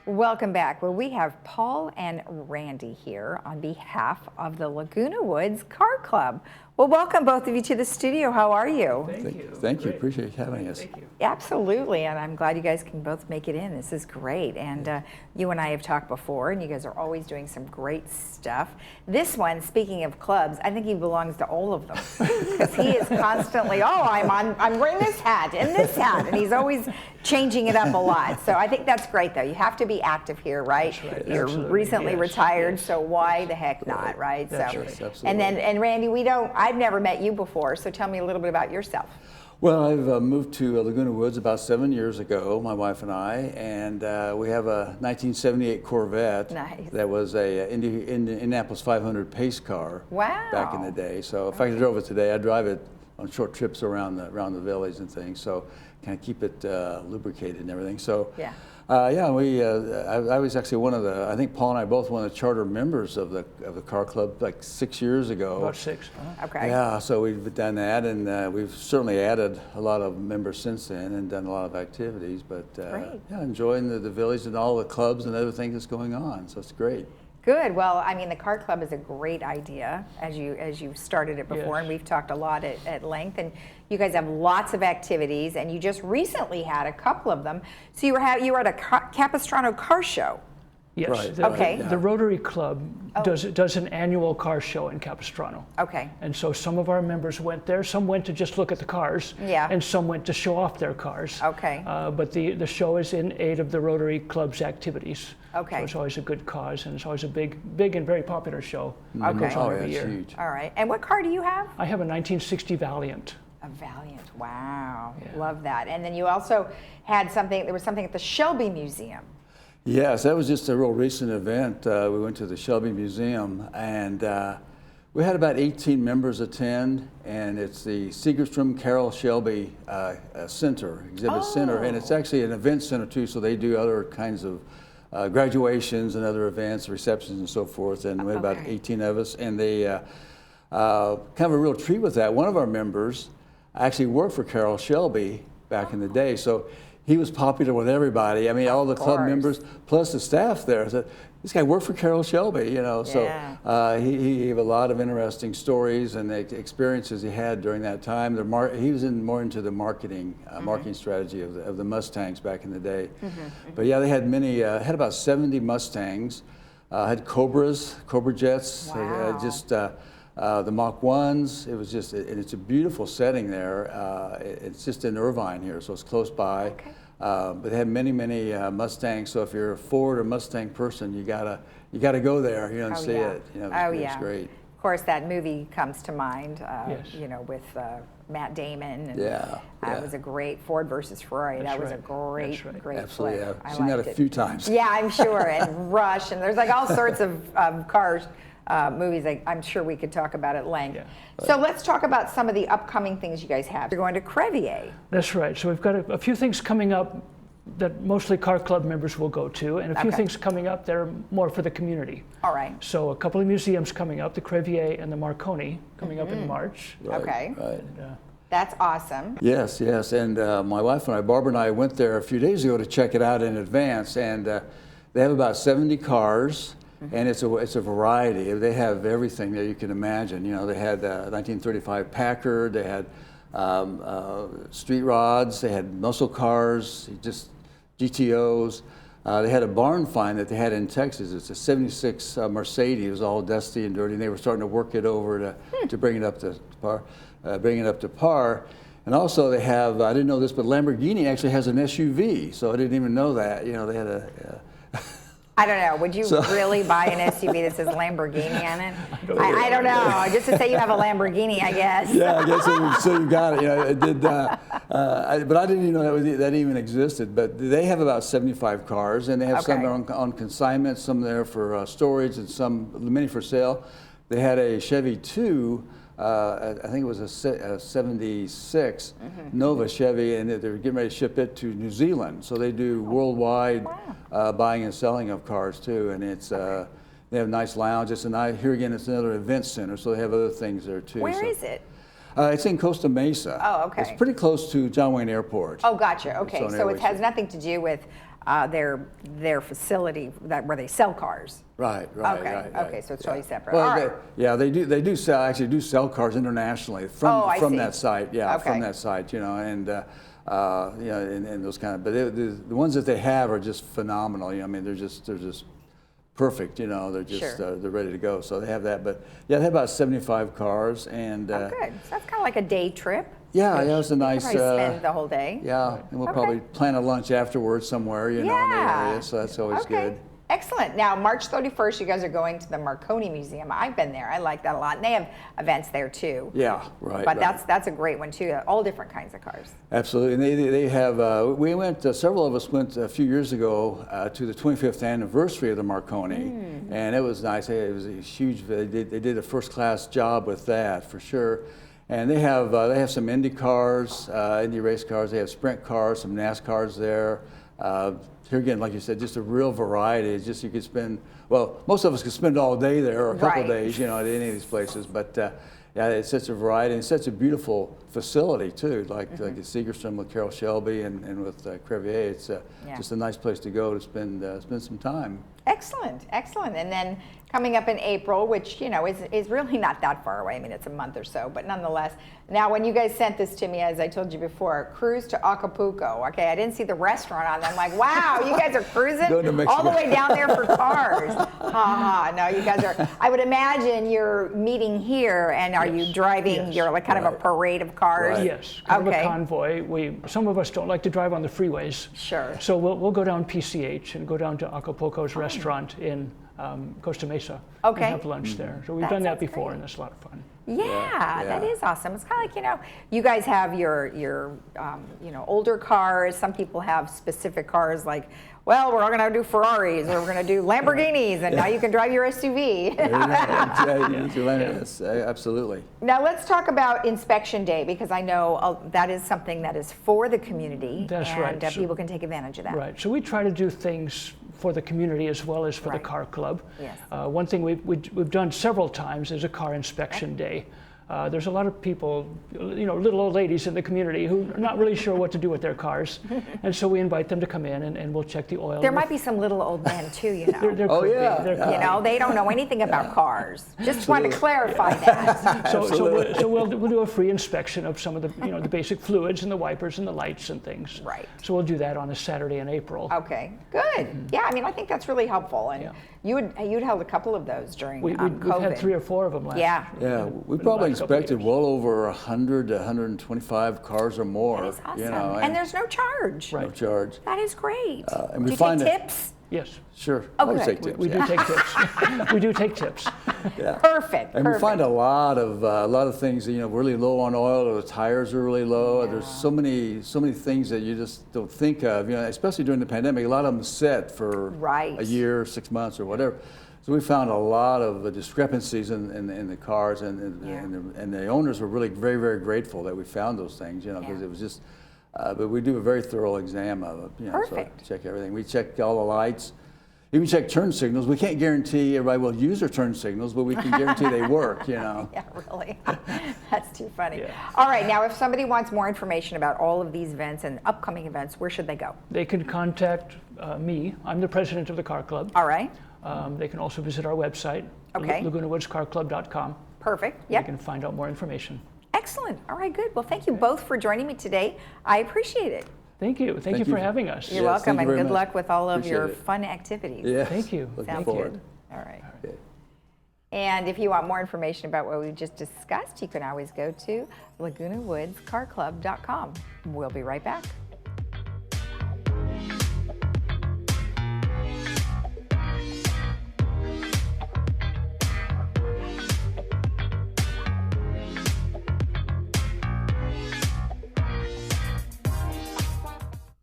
Welcome back. Well, we have Paul and Randy here on behalf of the Laguna Woods Car Club. Well, welcome both of you to the studio. How are you? Thank you. Thank you. Appreciate you having us. Thank you. Absolutely, and I'm glad you guys can both make it in. This is great. And you and I have talked before, and you guys are always doing some great stuff. This one, speaking of clubs, I think he belongs to all of them because he is constantly, I'm wearing this hat and this hat, and he's always changing it up a lot. So I think that's great, though. You have to be active here, right? That's right. You're Absolutely. recently Yes. retired, Yes. so why the heck not, right? That's so, right. Absolutely. and Randy, I've never met you before, so tell me a little bit about yourself. Well, I've moved to Laguna Woods about 7 years ago, my wife and I, and we have a 1978 Corvette. Nice. That was a Indianapolis 500 pace car. Wow. Back in the day. So in fact, I drove it today. I drive it on short trips around the village and things. So kind of keep it lubricated and everything. So Yeah. I was actually one of the, I think Paul and I both one of the charter members of the car club like 6 years ago. About 6. Huh? Okay. Yeah, so we've done that, and we've certainly added a lot of members since then and done a lot of activities. But Great. yeah, enjoying the village and all the clubs and other things that's going on. So it's great. Good. Well, I mean, the car club is a great idea, as you started it before, Yes. and we've talked a lot at length. And you guys have lots of activities, and you just recently had a couple of them. So you were at a Capistrano car show. Yes. Right. Okay. The Rotary Club does an annual car show in Capistrano. Okay. And so some of our members went there. Some went to just look at the cars. Yeah. And some went to show off their cars. Okay. But the show is in aid of the Rotary Club's activities. Okay. So it's always a good cause, and it's always a big and very popular show. that Okay. goes on Oh, every yeah, it's year. huge. All right. And what car do you have? I have a 1960 Valiant. A Valiant. Wow. Yeah. Love that. And then you also had something. There was something at the Shelby Museum. Yes, that was just a real recent event. We went to the Shelby Museum, and we had about 18 members attend, and it's the Segerstrom Carroll Shelby Center, Exhibit Center, and it's actually an event center too, so they do other kinds of graduations and other events, receptions and so forth, and we had about Okay. 18 of us, and they kind of a real treat with that. One of our members actually worked for Carroll Shelby back in the day, so he was popular with everybody. I mean, all the club course. members, plus the staff there, said, this guy worked for Carroll Shelby, you know. Yeah. So he gave a lot of interesting stories and the experiences he had during that time. He was more into the marketing strategy of the Mustangs back in the day. But yeah, they had had about 70 Mustangs, had Cobra jets, they had Wow. just the Mach 1s. It was just, and it's a beautiful setting there. It's just in Irvine here, so it's close by. Okay. But they have many Mustangs. So if you're a Ford or Mustang person, you gotta go there, you know, and Oh, see yeah. it. You know, Oh, it's yeah. great. Of course, that movie comes to mind. Yes. You know, with Matt Damon. And, Yeah, yeah. It was a great Ford versus Ferrari. That's that was right. a great, That's right. great Absolutely, flick. I've I seen that liked a it. few times. Yeah, I'm sure. And Rush, and there's like all sorts of cars. Movies I'm sure we could talk about at length. Yeah. So let's talk about some of the upcoming things you guys have. You're going to Crevier. That's right. So we've got a few things coming up that mostly car club members will go to, and a few Okay. things coming up that are more for the community. All right. So a couple of museums coming up, the Crevier and the Marconi, coming up in March. Right, Okay. Right. That's awesome. Yes, and my wife and I, Barbara and I, went there a few days ago to check it out in advance, and they have about 70 cars. And it's a variety. They have everything that you can imagine. You know, they had 1935 Packard. They had street rods. They had muscle cars, just GTOs. They had a barn find that they had in Texas. It's a '76 Mercedes. It was all dusty and dirty. And they were starting to work it over to bring it up to par. And also they have, I didn't know this, but Lamborghini actually has an SUV. So I didn't even know that. You know, they had a. I don't know. Would you really buy an SUV that says Lamborghini on it? I don't know. Just to say you have a Lamborghini, I guess. Yeah, I guess so. You got it. You know, it did. But I didn't even know that even existed. But they have about 75 cars, and they have some on consignment, some there for storage, and many for sale. They had a Chevy 2. I think it was a 76 Nova Chevy, and they're getting ready to ship it to New Zealand. So they do worldwide buying and selling of cars too, and it's they have nice lounges. And here again, it's another event center, so they have other things there too. Where is it? It's in Costa Mesa. Oh, okay. It's pretty close to John Wayne Airport. Oh, gotcha. Okay, on so it Airways. has nothing to do with their facility where they sell cars. Right. Okay. Right. Okay. So it's totally separate. Well, All right. they do sell cars internationally from see. that site. Yeah, Okay. from that site. And and those kind of. But the ones that they have are just phenomenal. I mean, they're just perfect. They're just Sure. they're ready to go. So they have that. But yeah, they have about 75 cars, and Oh, good. So that's kind of like a day trip. yeah, it's a nice. Probably spend the whole day. Yeah, and we'll Okay. probably plan a lunch afterwards somewhere. In the area. So that's always good. Excellent. Now, March 31st, you guys are going to the Marconi Museum. I've been there. I like that a lot. And they have events there too. Yeah, right. But right. that's a great one too. All different kinds of cars. Absolutely, and they have. We went. Several of us went a few years ago to the 25th anniversary of the Marconi, and it was nice. It was a huge. They did a first-class job with that for sure. And they have some Indy cars, Indy race cars. They have sprint cars, some NASCARs there. Here again, like you said, just a real variety. It's just you could spend. Well, most of us could spend all day there or a couple of days, at any of these places. But yeah, it's such a variety and such a beautiful facility too. Like at Segerstrom with Carol Shelby and with Crevier, it's just a nice place to go to spend some time. Excellent, excellent. And then coming up in April, which is really not that far away. I mean, it's a month or so, but nonetheless. Now, when you guys sent this to me, as I told you before, cruise to Acapulco. Okay, I didn't see the restaurant on there. I'm like, wow, you guys are cruising all the way down there for cars. No, you guys are. I would imagine you're meeting here, and are you driving? Yes. You're like kind of a parade of cars. Right. Yes, kind of a convoy. Some of us don't like to drive on the freeways. Sure. So we'll go down PCH and go down to Acapulco's restaurant in Costa Mesa and have lunch there. So we've done that before, and it's a lot of fun. Yeah, that is awesome. It's kind of like, you guys have your older cars. Some people have specific cars like, well, we're all going to do Ferraris or we're going to do Lamborghinis, and now you can drive your SUV. Yes, absolutely. Now let's talk about Inspection Day, because I know that is something that is for the community. That's right. And people can take advantage of that. Right. So we try to do things for the community as well as for the car club. Yes. One thing we've done several times is a car inspection day. There's a lot of people, little old ladies in the community who are not really sure what to do with their cars, and so we invite them to come in and we'll check the oil. There might be some little old men too, There could be. They don't know anything about cars. Just want to clarify that. So we'll do a free inspection of some of the the basic fluids and the wipers and the lights and things. Right. So we'll do that on a Saturday in April. Okay, good. Yeah, I mean, I think that's really helpful. And you'd held a couple of those during COVID. We've had 3 or 4 of them last year. Yeah, we probably inspected well over 100 to 125 cars or more. That is awesome. And there's no charge. No charge. That is great. And we do you find take tips? Yes. Sure. Oh, Always good. take tips. We do take tips. We do take tips. Yeah. Perfect. And we find a lot of things, really low on oil, or the tires are really low. Yeah. There's so many things that you just don't think of, especially during the pandemic. A lot of them set for a year, 6 months, or whatever. So we found a lot of discrepancies in the cars, and the owners were really very, very grateful that we found those things, because it was just. But we do a very thorough exam of it. Perfect. So check everything. We check all the lights. Even check turn signals. We can't guarantee everybody will use their turn signals, but we can guarantee they work. Yeah, really. That's too funny. Yeah. All right, now if somebody wants more information about all of these events and upcoming events, where should they go? They can contact me. I'm the president of the car club. All right. They can also visit our website, LagunaWoodsCarClub.com. Perfect. Yep. They can find out more information. Excellent. All right, good. Well, thank you both for joining me today. I appreciate it. Thank you. Thank you for having us. You're welcome, and good luck with all of Appreciate your it. fun activities. Yeah. Thank you. Sounds good. All right. Okay. And if you want more information about what we just discussed, you can always go to LagunaWoodsCarClub.com. We'll be right back.